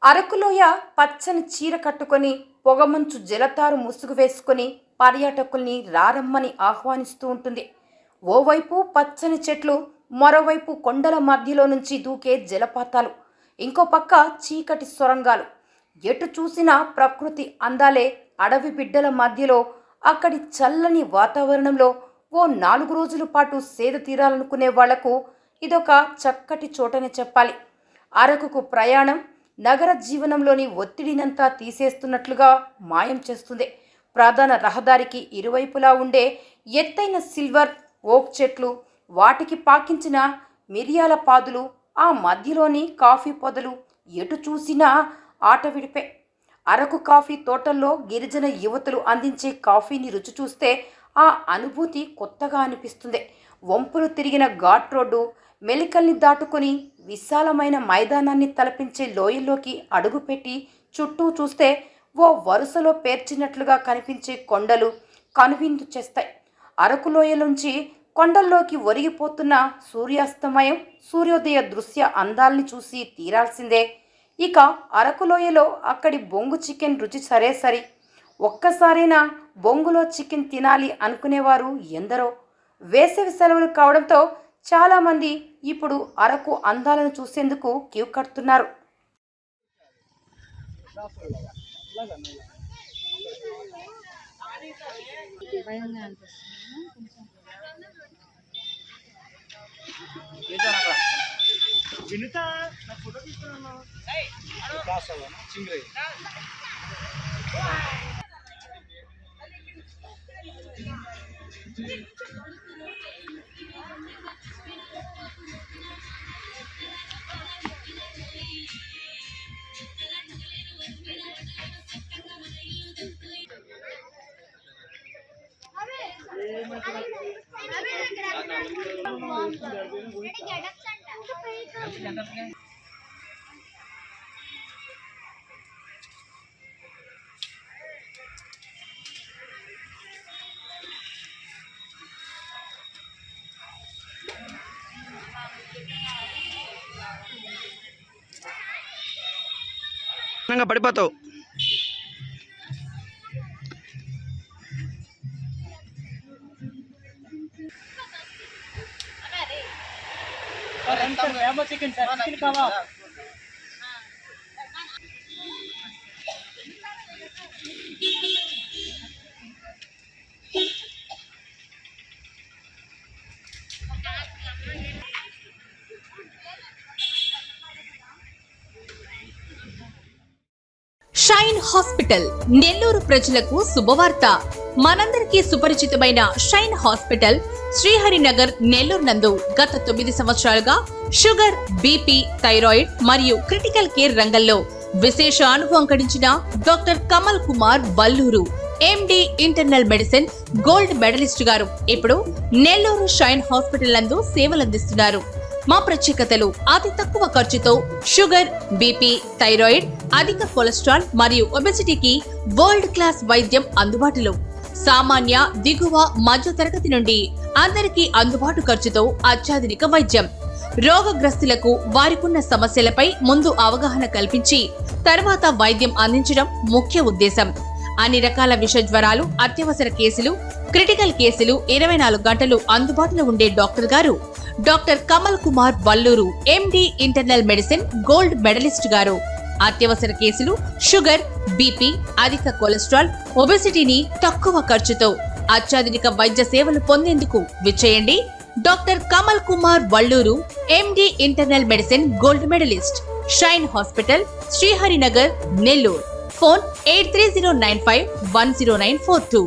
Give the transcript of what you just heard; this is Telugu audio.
అరకులోయ పచ్చని చీర కట్టుకొని పొగమంచు జలతారు ముసుగు వేసుకొని పర్యాటకుల్ని రారమ్మని ఆహ్వానిస్తూ ఉంటుంది. ఓవైపు పచ్చని చెట్లు, మరోవైపు కొండల మధ్యలో నుంచి దూకే జలపాతాలు, ఇంకో పక్క చీకటి సొరంగాలు. ఎటు చూసినా ప్రకృతి అందాలే. అడవి బిడ్డల మధ్యలో అక్కడి చల్లని వాతావరణంలో ఓ 4 రోజుల పాటు సేద తీరాలనుకునే వాళ్లకు ఇదొక చక్కటి చోటనే చెప్పాలి. అరకుకు ప్రయాణం నగర జీవనంలోని ఒత్తిడినంతా తీసేస్తున్నట్లుగా మాయం చేస్తుంది. ప్రధాన రహదారికి ఇరువైపులా ఉండే ఎత్తైన సిల్వర్ ఓక్ చెట్లు, వాటికి పాకించిన మిరియాల పాదులు, ఆ మధ్యలోని కాఫీ పొదలు, ఎటు చూసినా ఆట విడిపే. అరకు కాఫీ తోటల్లో గిరిజన యువతులు అందించే కాఫీని రుచి చూస్తే ఆ అనుభూతి కొత్తగా అనిపిస్తుంది. వంపులు తిరిగిన ఘాట్ రోడ్డు, మెలికల్ని దాటుకుని విశాలమైన మైదానాన్ని తలపించే లోయల్లోకి అడుగుపెట్టి చుట్టూ చూస్తే ఓ వరుసలో పేర్చినట్లుగా కనిపించే కొండలు కనువిందు చేస్తాయి. అరకు లోయలోంచి కొండల్లోకి ఒరిగిపోతున్న సూర్యాస్తమయం, సూర్యోదయ దృశ్య అందాల్ని చూసి తీరాల్సిందే. ఇక అరకులోయలో అక్కడి బొంగు చికెన్ రుచి సరే సరి. ఒక్కసారైనా బొంగులో చికెన్ తినాలి అనుకునేవారు ఎందరో. వేసవి సెలవులు కావడంతో చాలామంది ఇప్పుడు అరకు అందాలను చూసేందుకు క్యూ కడుతున్నారు. పడిపోతావు. చికెన్ కావా? షైన్ హాస్పిటల్ నెల్లూరు ప్రజలకు శుభవార్త. మనందరికీ సుపరిచితమైన షైన్ హాస్పిటల్ శ్రీహరినగర్ నెల్లూరు నందు గత 9 సంవత్సరాలుగా షుగర్, బీపీ, థైరాయిడ్ మరియు క్రిటికల్ కేర్ రంగంలో విశేష అనుభవం గడించిన doctor Kamal Kumar Valluru, MD internal medicine gold medalist garu ఇప్పుడు నెల్లూరు షైన్ హాస్పిటల్ నందు సేవలందిస్తున్నారు. మా ప్రత్యేకతలు: అతి తక్కువ ఖర్చుతో షుగర్, బీపీ, థైరాయిడ్, అధిక కొలెస్ట్రాల్ మరియు ఒబెసిటీకి వరల్డ్ క్లాస్ వైద్యం అందుబాటులో. సామాన్య, దిగువ, మధ్య తరగతి నుండి అందరికీ అందుబాటు ఖర్చుతో అత్యాధునిక వైద్యం. రోగగ్రస్తులకు వారికున్న సమస్యలపై ముందు అవగాహన కల్పించి తర్వాత వైద్యం అందించడం ముఖ్య ఉద్దేశం. అన్ని రకాల విష జ్వరాలు, అత్యవసర కేసులు, క్రిటికల్ కేసులు 24 గంటలు అందుబాటులో ఉండే డాక్టర్ గారు doctor Kamal Kumar Valluru, MD internal medicine gold medalist garu. అత్యవసర కేసులు, షుగర్, బీపీ, అధిక కొలెస్ట్రాల్, ఒబెసిటీని తక్కువ ఖర్చుతో అత్యాధునిక వైద్య సేవలు పొందేందుకు విచ్చేయండి. Doctor Kamal Kumar Valluru, MD internal medicine gold medalist, Shine Hospital, Sriharinagar, Nellore. Phone 8309510942.